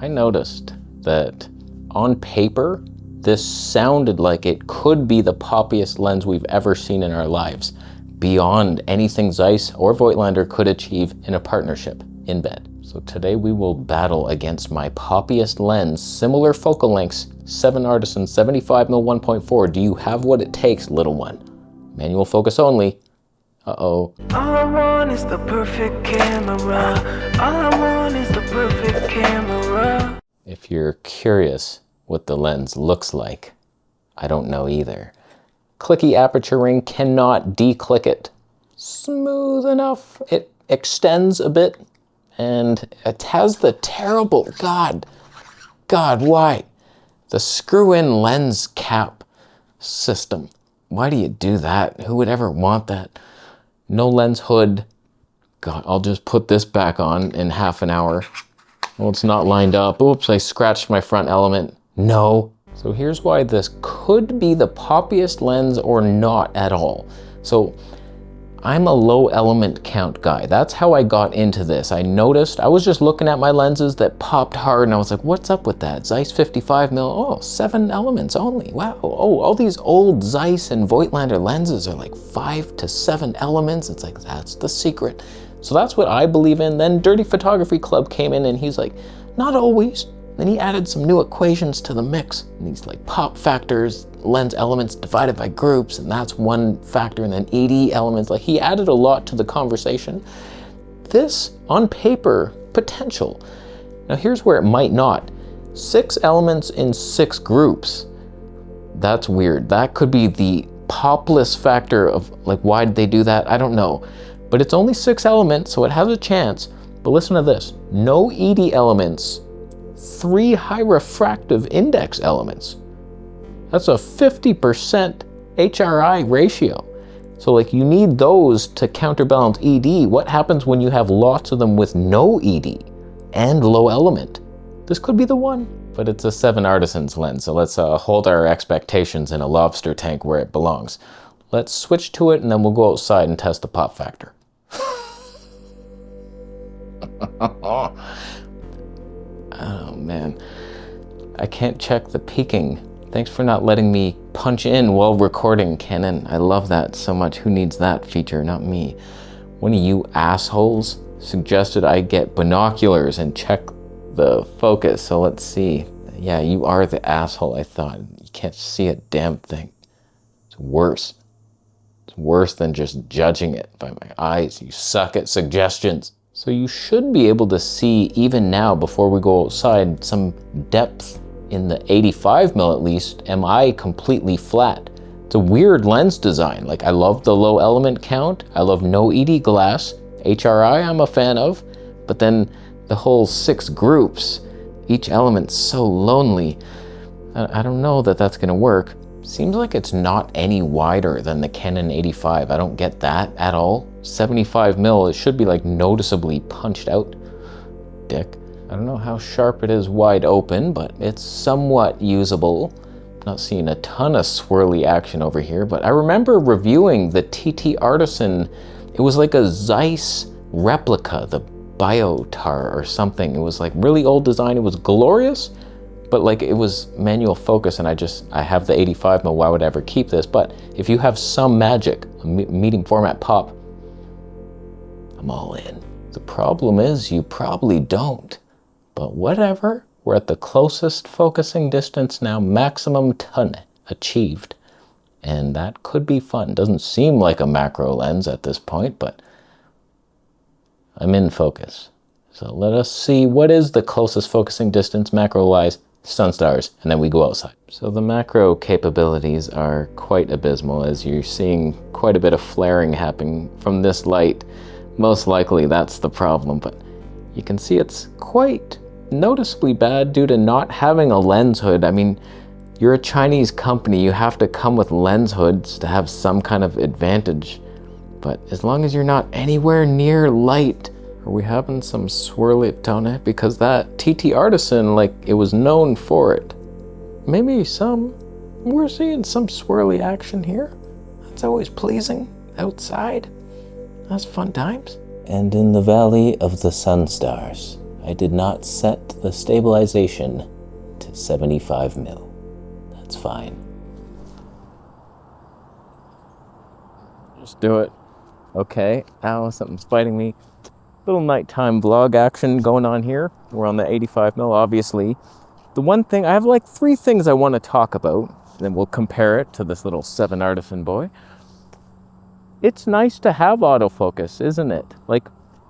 I noticed that on paper, this sounded like it could be the poppiest lens we've ever seen in our lives, beyond anything Zeiss or Voigtlander could achieve in a partnership in bed. So today we will battle against my poppiest lens, similar focal lengths, TTArtisan 75mm 1.4. Do you have what it takes, little one? Manual focus only. Uh-oh. All I want is the perfect camera. All I want is the perfect camera. If you're curious what the lens looks like, I don't know either. Clicky aperture ring, cannot declick it. Smooth enough. It extends a bit, and it has the terrible, God, why? The screw-in lens cap system. Why do you do that? Who would ever want that? No lens hood. God, I'll just put this back on in half an hour. Well, it's not lined up. Oops, I scratched my front element. No. So here's why this could be the poppiest lens or not at all. So I'm a low element count guy. That's how I got into this. I noticed, I was just looking at my lenses that popped hard and I was like, what's up with that? Zeiss 55mm, oh, 7 elements only, wow. Oh, all these old Zeiss and Voigtlander lenses are like 5 to 7 elements. It's like, that's the secret. So that's what I believe in. Then Dirty Photography Club came in and he's like, not always. Then he added some new equations to the mix. And these like pop factors, lens elements divided by groups, and that's one factor, and then 80 elements. Like he added a lot to the conversation. This, on paper, potential. Now here's where it might not. 6 elements in 6 groups. That's weird. That could be the popless factor of like, why did they do that? I don't know. But it's only 6 elements, so it has a chance. But listen to this, no ED elements, 3 high refractive index elements. That's a 50% HRI ratio. So like you need those to counterbalance ED. What happens when you have lots of them with no ED and low element? This could be the one. But it's a TTArtisan's lens, so let's hold our expectations in a lobster tank where it belongs. Let's switch to it and then we'll go outside and test the pop factor. Oh man, I can't check the peaking. Thanks for not letting me punch in while recording, Canon. I love that so much. Who needs that feature? Not me. One of you assholes suggested I get binoculars and check the focus, so let's see. Yeah, you are the asshole, I thought. You can't see a damn thing. It's worse. It's worse than just judging it by my eyes. You suck at suggestions. So you should be able to see, even now before we go outside, some depth in the 85mm at least. Am I completely flat? It's a weird lens design. Like I love the low element count. I love no ED glass. HRI I'm a fan of, but then the whole 6 groups, each element's so lonely. I don't know that that's gonna work. Seems like it's not any wider than the Canon 85. I don't get that at all. 75mm, it should be like noticeably punched out. Dick. I don't know how sharp it is wide open, but it's somewhat usable. Not seeing a ton of swirly action over here, but I remember reviewing the TTArtisan. It was like a Zeiss replica, the Biotar or something. It was like really old design. It was glorious, but like it was manual focus, and I have the 85mm, why would I ever keep this? But if you have some magic, a medium format pop, I'm all in. The problem is you probably don't, but whatever. We're at the closest focusing distance now, maximum Toneh achieved. And that could be fun. Doesn't seem like a macro lens at this point, but I'm in focus. So let us see what is the closest focusing distance macro-wise, sun stars, and then we go outside. So the macro capabilities are quite abysmal, as you're seeing quite a bit of flaring happening from this light. Most likely that's the problem, but you can see it's quite noticeably bad due to not having a lens hood. I mean, you're a Chinese company, you have to come with lens hoods to have some kind of advantage. But as long as you're not anywhere near light, are we having some swirly Toneh? Because that TTArtisan, like, it was known for it. Maybe some. We're seeing some swirly action here. That's always pleasing. Outside. That's fun times. And in the Valley of the Sun Stars, I did not set the stabilization to 75 mil. That's fine. Just do it. Okay, ow, something's biting me. Little nighttime vlog action going on here. We're on the 85 mil, obviously. The one thing, I have like 3 things I want to talk about, then we'll compare it to this little f1.5 boy. It's nice to have autofocus, isn't it? Like,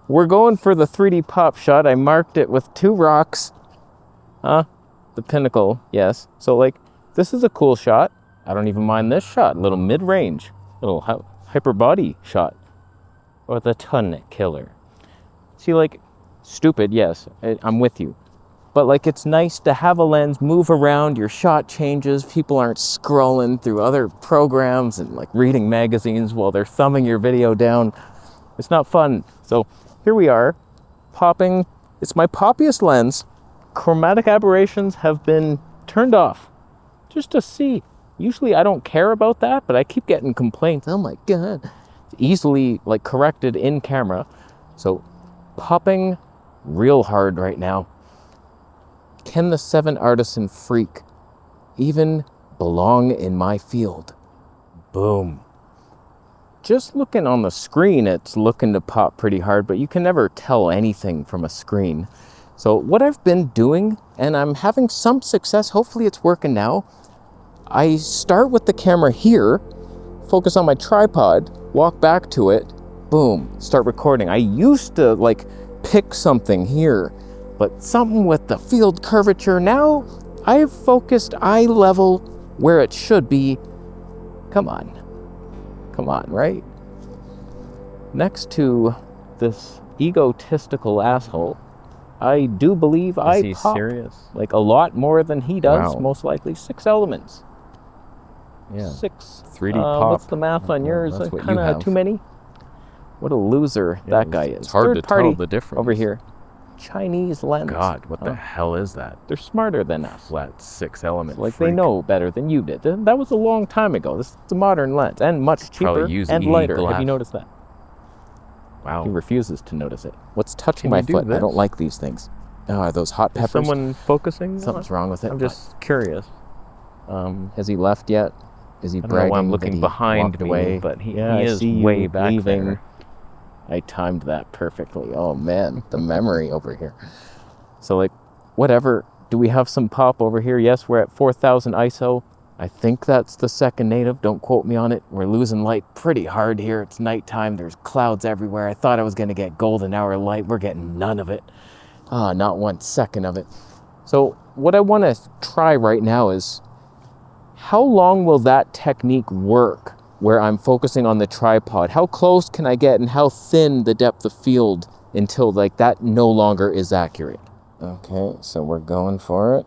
we're going for the 3D pop shot. I marked it with 2 rocks. The pinnacle, yes. So like, this is a cool shot. I don't even mind this shot. Little mid-range, little hyper body shot. Or the Toneh killer. See, like, stupid, yes, I'm with you. But like, it's nice to have a lens, move around, your shot changes, people aren't scrolling through other programs and like reading magazines while they're thumbing your video down. It's not fun. So here we are, popping. It's my poppiest lens. Chromatic aberrations have been turned off just to see. Usually I don't care about that, but I keep getting complaints. Oh my God. It's easily like corrected in camera. So popping real hard right now. Can the f1.5 freak even belong in my field? Boom. Just looking on the screen, it's looking to pop pretty hard, but you can never tell anything from a screen. So what I've been doing, and I'm having some success, hopefully it's working now, I start with the camera here, focus on my tripod, walk back to it, boom, start recording. I used to like pick something here, but something with the field curvature, now I've focused eye level where it should be. Come on, right? Next to this egotistical asshole, I do believe I pop like a lot more than he does, most likely. 6 elements. Yeah. 6. 3D pop. What's the math on yours? Kind of too many? What a loser that guy is. It's hard to tell the difference. Over here. Chinese lens. God, what the hell is that? They're smarter than us. Flat 6 element. Like they know better than you did. That was a long time ago. This is a modern lens and much cheaper and lighter. Have you noticed that? Wow. He refuses to notice it. What's touching my foot? I don't like these things. Oh, are those hot peppers? Is someone focusing? Something's wrong with it. I'm just curious. Has he left yet? Is he bragging? I'm looking behind me, but he is way back there. I timed that perfectly. Oh man, the memory over here. So like, whatever. Do we have some pop over here? Yes, we're at 4000 ISO. I think that's the second native. Don't quote me on it. We're losing light pretty hard here. It's nighttime. There's clouds everywhere. I thought I was going to get golden hour light. We're getting none of it. Not 1 second of it. So what I want to try right now is, how long will that technique work where I'm focusing on the tripod? How close can I get and how thin the depth of field until like that no longer is accurate? Okay, so we're going for it.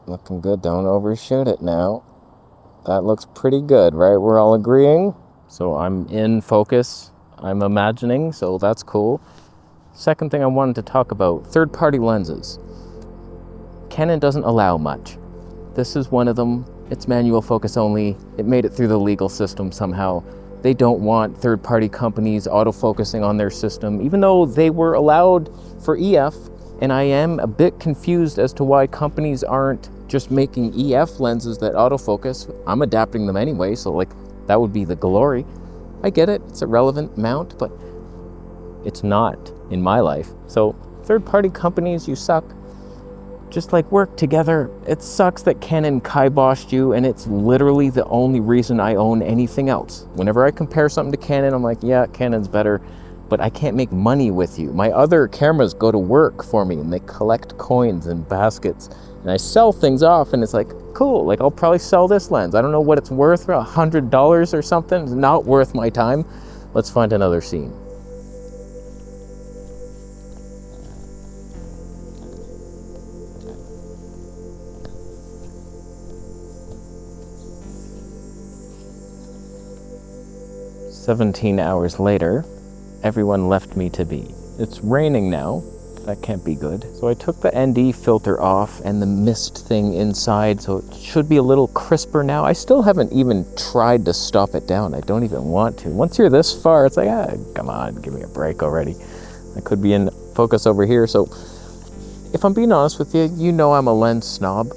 Looking good, don't overshoot it now. That looks pretty good, right? We're all agreeing? So I'm in focus, I'm imagining, so that's cool. Second thing I wanted to talk about, third-party lenses. Canon doesn't allow much. This is one of them. It's manual focus only. It made it through the legal system somehow. They don't want third-party companies autofocusing on their system, even though they were allowed for EF, and I am a bit confused as to why companies aren't just making EF lenses that autofocus. I'm adapting them anyway, so like, that would be the glory. I get it, it's a relevant mount, but it's not in my life. So, third-party companies, you suck. Just like work together. It sucks that Canon kiboshed you, and it's literally the only reason I own anything else. Whenever I compare something to Canon, I'm like, yeah, Canon's better, but I can't make money with you. My other cameras go to work for me, and they collect coins and baskets, and I sell things off, and it's like, cool, like I'll probably sell this lens. I don't know what it's worth, $100 or something. It's not worth my time. Let's find another scene. "17 hours later, everyone left me to be. It's raining now. That can't be good. So I took the ND filter off and the mist thing inside, so it should be a little crisper now. I still haven't even tried to stop it down. I don't even want to. Once you're this far, it's like, come on, give me a break already. I could be in focus over here. So if I'm being honest with you, you know I'm a lens snob.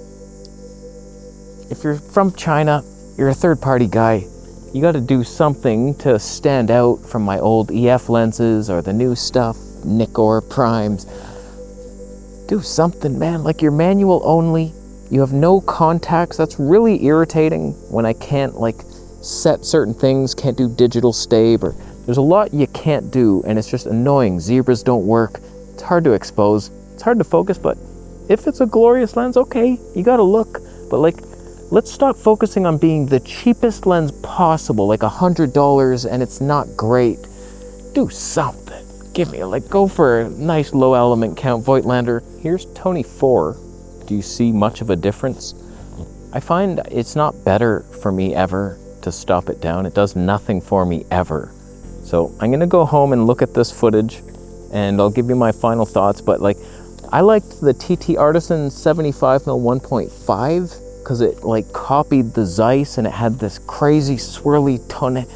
If you're from China, you're a third-party guy, you got to do something to stand out from my old EF lenses or the new stuff, Nikkor primes. Do something, man. Like, you're manual only. You have no contacts. That's really irritating when I can't like set certain things, can't do digital stab, or there's a lot you can't do, and it's just annoying. Zebras don't work. It's hard to expose. It's hard to focus, but if it's a glorious lens, okay, you gotta look. But like, let's stop focusing on being the cheapest lens possible, like $100, and it's not great. Do something. Give me go for a nice low element count Voigtlander. Here's Toneh 4. Do you see much of a difference? I find it's not better for me ever to stop it down. It does nothing for me ever. So I'm gonna go home and look at this footage, and I'll give you my final thoughts. But like, I liked the TTArtisan 75mm 1.5 because it like copied the Zeiss and it had this crazy swirly Toneh.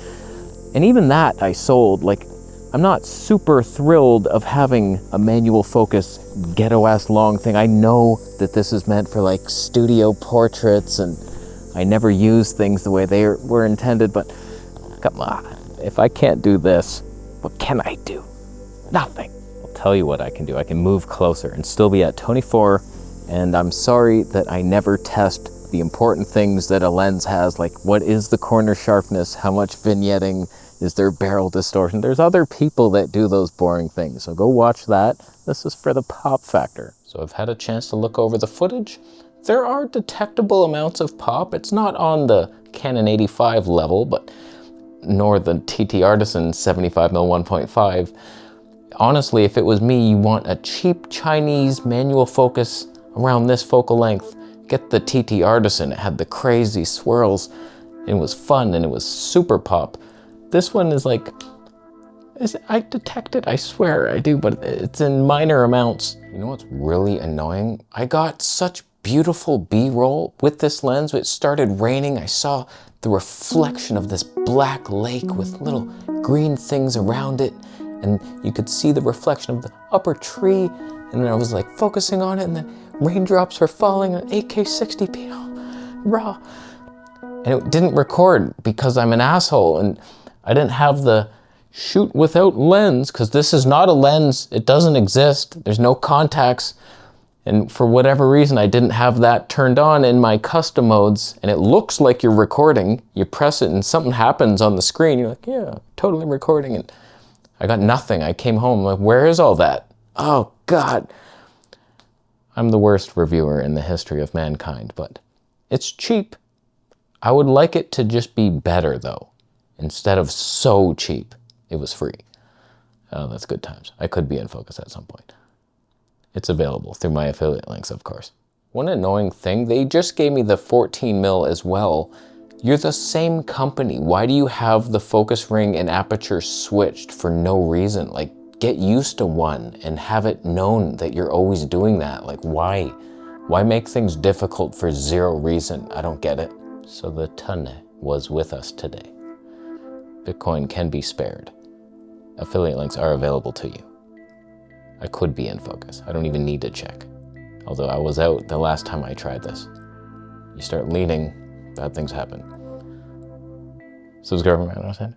And even that I sold. Like, I'm not super thrilled of having a manual focus ghetto-ass long thing. I know that this is meant for like studio portraits, and I never use things the way they were intended, but come on. If I can't do this, what can I do? Nothing. I'll tell you what I can do. I can move closer and still be at Toneh 4, and I'm sorry that I never test the important things that a lens has, like what is the corner sharpness, how much vignetting, is there barrel distortion? There's other people that do those boring things, so go watch that. This is for the pop factor. So I've had a chance to look over the footage. There are detectable amounts of pop. It's not on the Canon 85 level, but nor the TTArtisan 75mm 1.5. Honestly, if it was me, you want a cheap Chinese manual focus around this focal length, get the TTArtisan. It had the crazy swirls. It was fun and it was super pop. This one is like, I detect it, I swear I do, but it's in minor amounts. You know what's really annoying? I got such beautiful B-roll with this lens. It started raining. I saw the reflection of this black lake with little green things around it, and you could see the reflection of the upper tree, and then I was like focusing on it, and then raindrops were falling at 8K 60p, raw. And it didn't record because I'm an asshole, and I didn't have the shoot without lens, because this is not a lens. It doesn't exist. There's no contacts. And for whatever reason, I didn't have that turned on in my custom modes, and it looks like you're recording. You press it and something happens on the screen. You're like, yeah, totally recording. And I got nothing. I came home like, where is all that? Oh God. I'm the worst reviewer in the history of mankind, but it's cheap. I would like it to just be better though. Instead of so cheap, it was free. Oh, that's good times. I could be in focus at some point. It's available through my affiliate links, of course. One annoying thing, they just gave me the 14mm as well. You're the same company. Why do you have the focus ring and aperture switched for no reason? Like, get used to one and have it known that you're always doing that. Like, why? Why make things difficult for zero reason? I don't get it. So the Toneh was with us today. Bitcoin can be spared. Affiliate links are available to you. I could be in focus. I don't even need to check. Although I was out the last time I tried this. You start leaning, bad things happen. Subscribe, man.